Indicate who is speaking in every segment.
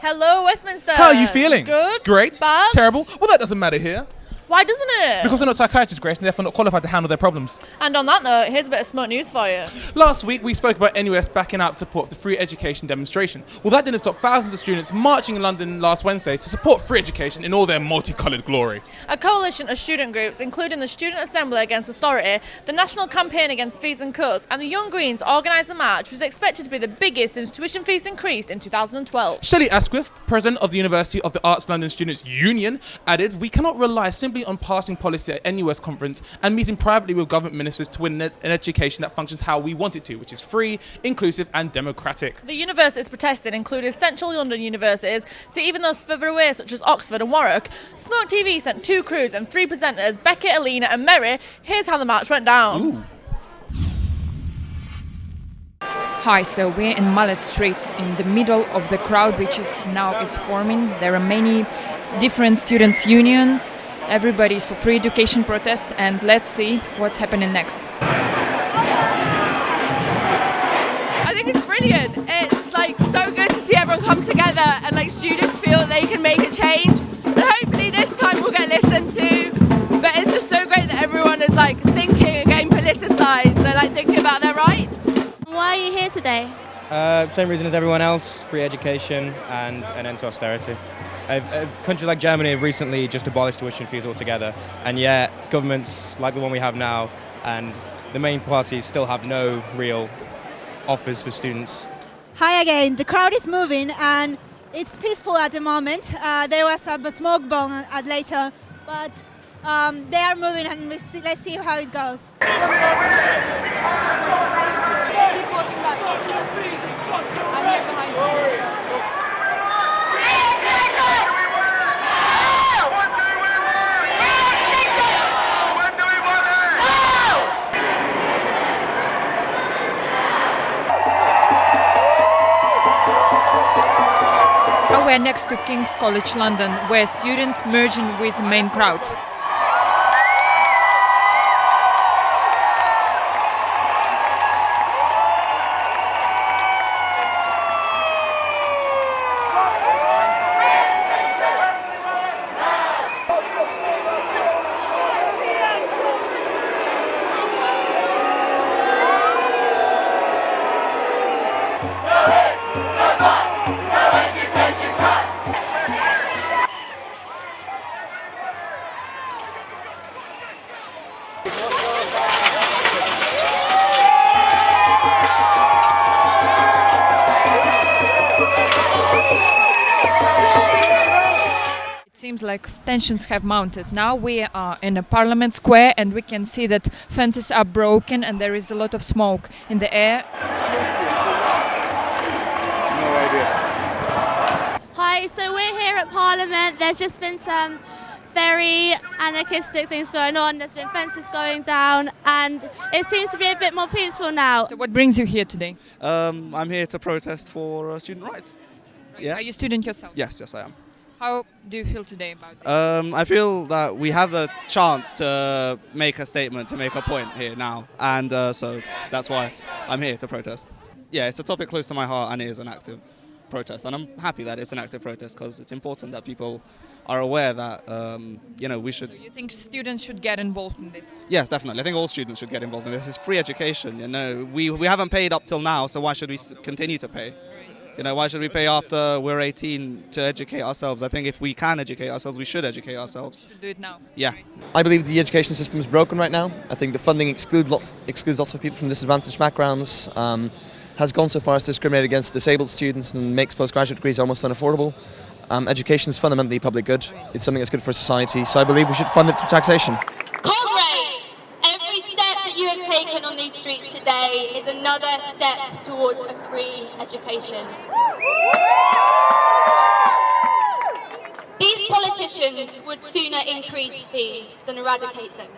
Speaker 1: Hello, Westminster.
Speaker 2: How are you feeling?
Speaker 1: Good?
Speaker 2: Great?
Speaker 1: Bad?
Speaker 2: Terrible? Well, that doesn't matter here.
Speaker 1: Why doesn't it?
Speaker 2: Because we're not psychiatrists, Grace, and therefore not qualified to handle their problems.
Speaker 1: And on that note, here's a bit of smart news for you.
Speaker 2: Last week, we spoke about NUS backing out to support the free education demonstration. Well, that didn't stop thousands of students marching in London last Wednesday to support free education in all their multicoloured glory.
Speaker 1: A coalition of student groups, including the Student Assembly Against Austerity, the National Campaign Against Fees and Cuts, and the Young Greens organised the march, which was expected to be the biggest since tuition fees increased in 2012.
Speaker 2: Shelley Asquith, president of the University of the Arts London Students' Union, added, "We cannot rely simply on passing policy at NUS conference and meeting privately with government ministers to win an education that functions how we want it to, which is free, inclusive and democratic."
Speaker 1: The universities protesting included central London universities to even those further away such as Oxford and Warwick. Smoke TV sent 2 crews and 3 presenters, Beckett, Alina and Mary. Here's how the march went down.
Speaker 2: Ooh.
Speaker 3: Hi, so we're in Mallet Street in the middle of the crowd which is forming. There are many different students' union. Everybody is for free education protest, and let's see what's happening next.
Speaker 4: I think it's brilliant. It's like so good to see everyone come together and like students feel that they can make a change. And hopefully this time we'll get listened to. But it's just so great that everyone is like thinking and getting politicised. They're like thinking about their rights.
Speaker 5: Why are you here today?
Speaker 6: Same reason as everyone else, free education and an end to austerity. Countries like Germany have recently just abolished tuition fees altogether, and yet governments like the one we have now and the main parties still have no real offers for students.
Speaker 7: Hi again, the crowd is moving and it's peaceful at the moment. There was a smoke bomb at later, but they are moving and let's see how it goes.
Speaker 3: We're next to King's College London, where students merging with the main crowd. Seems like tensions have mounted. Now we are in a Parliament Square and we can see that fences are broken and there is a lot of smoke in the air.
Speaker 2: No idea.
Speaker 5: Hi, so we're here at Parliament. There's just been some very anarchistic things going on. There's been fences going down and it seems to be a bit more peaceful now.
Speaker 3: So what brings you here today?
Speaker 8: I'm here to protest for student rights. Yeah.
Speaker 3: Are you a student yourself?
Speaker 8: Yes, I am.
Speaker 3: How do you feel today about it?
Speaker 8: I feel that we have the chance to make a statement, to make a point here now, and so that's why I'm here to protest. Yeah, it's a topic close to my heart, and it is an active protest, and I'm happy that it's an active protest because it's important that people are aware that we should.
Speaker 3: So you think students should get involved in this?
Speaker 8: Yes, definitely. I think all students should get involved in this. It's free education. We haven't paid up till now, so why should we continue to pay? Why should we pay after we're 18 to educate ourselves? I think if we can educate ourselves, we should educate ourselves.
Speaker 3: Should do it now.
Speaker 8: Yeah.
Speaker 9: I believe the education system is broken right now. I think the funding excludes lots of people from disadvantaged backgrounds, has gone so far as to discriminate against disabled students and makes postgraduate degrees almost unaffordable. Education is fundamentally a public good. It's something that's good for society, so I believe we should fund it through taxation.
Speaker 10: Comrades, every step that you have taken on these streets today is another step towards a free education. These politicians would sooner increase fees than eradicate them,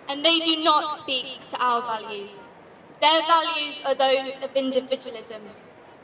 Speaker 10: and they do not speak to our values. Their values are those of individualism,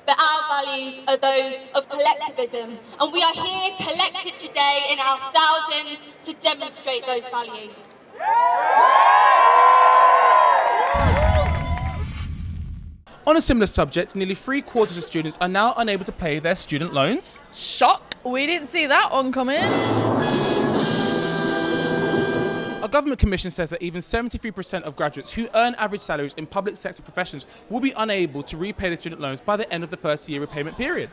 Speaker 10: but our values are those of collectivism, and we are here collected today in our thousands to demonstrate those values.
Speaker 2: On a similar subject, nearly 3/4 of students are now unable to pay their student loans.
Speaker 1: Shock. We didn't see that one coming.
Speaker 2: A government commission says that even 73% of graduates who earn average salaries in public sector professions will be unable to repay their student loans by the end of the 30-year repayment period.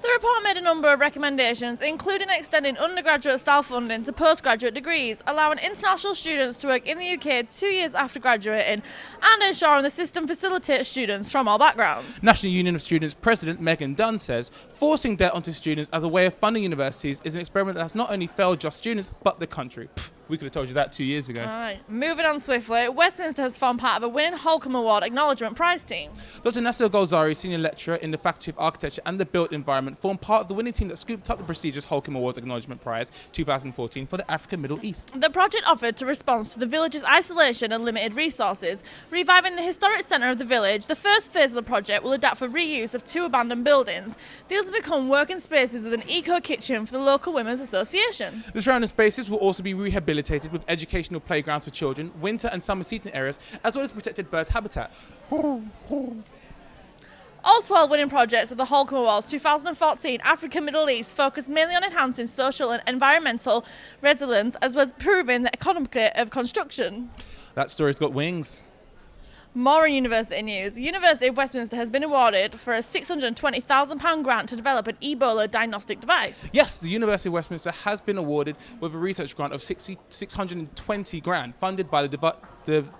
Speaker 1: The report made a number of recommendations, including extending undergraduate style funding to postgraduate degrees, allowing international students to work in the UK 2 years after graduating, and ensuring the system facilitates students from all backgrounds.
Speaker 2: National Union of Students President Megan Dunn says forcing debt onto students as a way of funding universities is an experiment that has not only failed just students, but the country. Pfft, we could have told you that 2 years ago.
Speaker 1: All right, moving on swiftly, Westminster has formed part of a winning Holcombe Award Acknowledgement Prize team.
Speaker 2: Dr. Nasser Golzari, Senior Lecturer in the Faculty of Architecture and the Built Environment, formed part of the winning team that scooped up the prestigious Holcombe Awards Acknowledgement Prize 2014 for the African Middle East.
Speaker 1: The project offered to respond to the village's isolation and limited resources, reviving the historic centre of the village. The first phase of the project will adapt for reuse of 2 abandoned buildings. These will become working spaces with an eco-kitchen for the local Women's Association.
Speaker 2: The surrounding spaces will also be rehabilitated with educational playgrounds for children, winter and summer seating areas, as well as protected birds habitat.
Speaker 1: All 12 winning projects of the Holcombe Awards 2014 African Middle East focus mainly on enhancing social and environmental resilience, as well as improving the economy of construction.
Speaker 2: That story's got wings.
Speaker 1: More on university news. The University of Westminster has been awarded for a £620,000 grant to develop an Ebola diagnostic device.
Speaker 2: Yes, the University of Westminster has been awarded with a research grant of 620 grand funded by the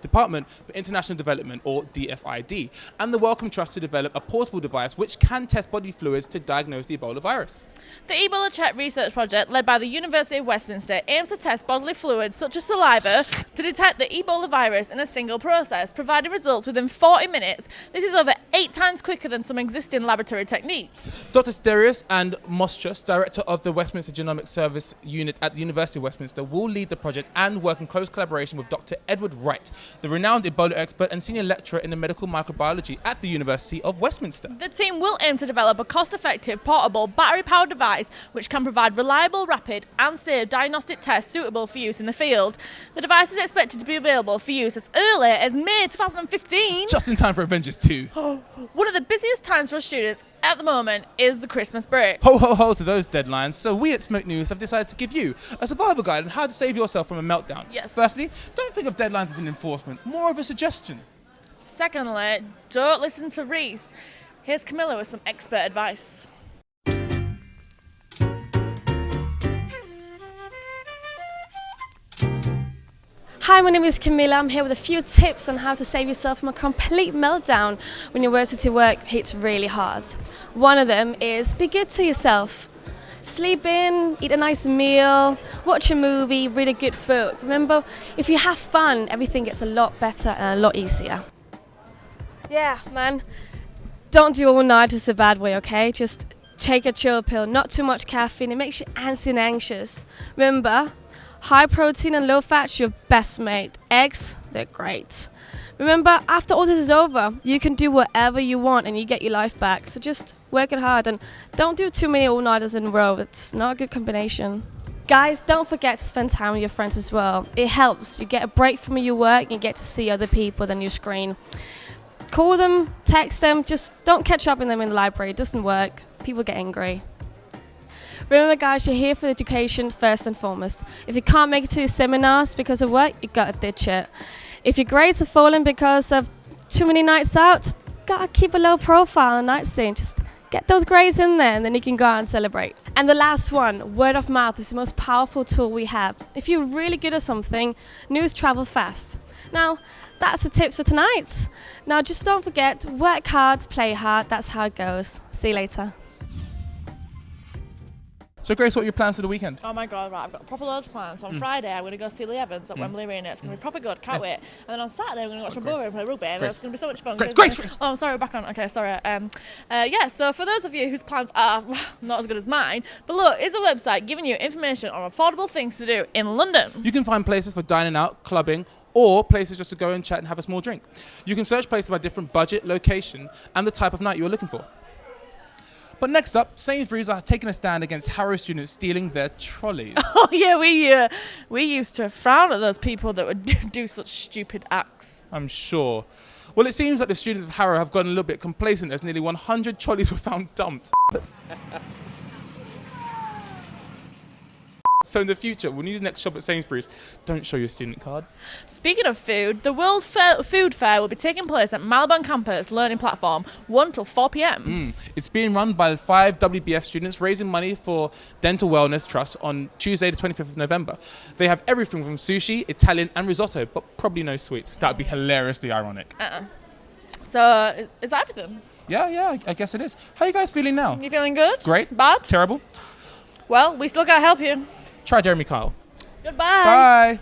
Speaker 2: Department for International Development, or DFID, and the Wellcome Trust to develop a portable device which can test body fluids to diagnose the Ebola virus.
Speaker 1: The Ebola Check research project, led by the University of Westminster, aims to test bodily fluids such as saliva to detect the Ebola virus in a single process, providing results within 40 minutes. This is over 8 times quicker than some existing laboratory techniques.
Speaker 2: Dr. Sterius and Mostrus, Director of the Westminster Genomic Service Unit at the University of Westminster, will lead the project and work in close collaboration with Dr. Edward Wright, the renowned Ebola expert and senior lecturer in the medical microbiology at the University of Westminster.
Speaker 1: The team will aim to develop a cost-effective, portable, battery-powered device which can provide reliable, rapid and safe diagnostic tests suitable for use in the field. The device is expected to be available for use as early as May 2015.
Speaker 2: Just in time for Avengers 2.
Speaker 1: One of the busiest times for students at the moment is the Christmas break.
Speaker 2: Ho ho ho to those deadlines. So we at Smoke News have decided to give you a survival guide on how to save yourself from a meltdown.
Speaker 1: Yes.
Speaker 2: Firstly, don't think of deadlines as an enforcement, more of a suggestion.
Speaker 1: Secondly, don't listen to Reese. Here's Camilla with some expert advice.
Speaker 11: Hi, my name is Camilla. I'm here with a few tips on how to save yourself from a complete meltdown when university work hits really hard. One of them is be good to yourself. Sleep in, eat a nice meal, watch a movie, read a good book. Remember, if you have fun, everything gets a lot better and a lot easier. Yeah, man. Don't do all-nighters the bad way, okay? Just take a chill pill, not too much caffeine. It makes you antsy and anxious. Remember, high protein and low fat's your best mate. Eggs, they're great. Remember, after all this is over, you can do whatever you want and you get your life back. So just work it hard and don't do too many all-nighters in a row. It's not a good combination. Guys, don't forget to spend time with your friends as well. It helps. You get a break from your work and you get to see other people than your screen. Call them, text them, just don't catch up with them in the library. It doesn't work. People get angry. Remember, guys, you're here for education first and foremost. If you can't make it to your seminars because of work, you gotta ditch it. If your grades are falling because of too many nights out, gotta keep a low profile on night scene. Just get those grades in there and then you can go out and celebrate. And the last one, word of mouth is the most powerful tool we have. If you're really good at something, news travel fast. Now, that's the tips for tonight. Now, just don't forget, work hard, play hard. That's how it goes. See you later.
Speaker 2: So Grace, what are your plans for the weekend?
Speaker 1: Oh my god, right, I've got proper loads of plans. On Friday, I'm going to go see Lee Evans at Wembley Arena. It's going to be proper good, can't wait. And then on Saturday, we're going to watch Ebola and play rugby, and it's going to be so much fun.
Speaker 2: Grace.
Speaker 1: Oh, I'm sorry, we're back on. Okay, sorry. Yeah, so for those of you whose plans are not as good as mine, but look, it's a website giving you information on affordable things to do in London.
Speaker 2: You can find places for dining out, clubbing, or places just to go and chat and have a small drink. You can search places by different budget, location, and the type of night you're looking for. But next up, Sainsbury's are taking a stand against Harrow students stealing their trolleys.
Speaker 1: Oh yeah, we used to frown at those people that would do such stupid acts.
Speaker 2: I'm sure. Well, it seems that the students of Harrow have gotten a little bit complacent as nearly 100 trolleys were found dumped. So in the future, when you next shop at Sainsbury's, don't show your student card.
Speaker 1: Speaking of food, the World Food Fair will be taking place at Malibon Campus Learning Platform 1 till 4 p.m.
Speaker 2: It's being run by 5 WBS students raising money for Dental Wellness Trust on Tuesday the 25th of November. They have everything from sushi, Italian and risotto, but probably no sweets. That would be hilariously ironic.
Speaker 1: So, is that everything?
Speaker 2: Yeah, I guess it is. How are you guys feeling now?
Speaker 1: You feeling good?
Speaker 2: Great.
Speaker 1: Bad?
Speaker 2: Terrible?
Speaker 1: Well, we still gotta help you.
Speaker 2: Try Jeremy Kyle.
Speaker 1: Goodbye.
Speaker 2: Bye.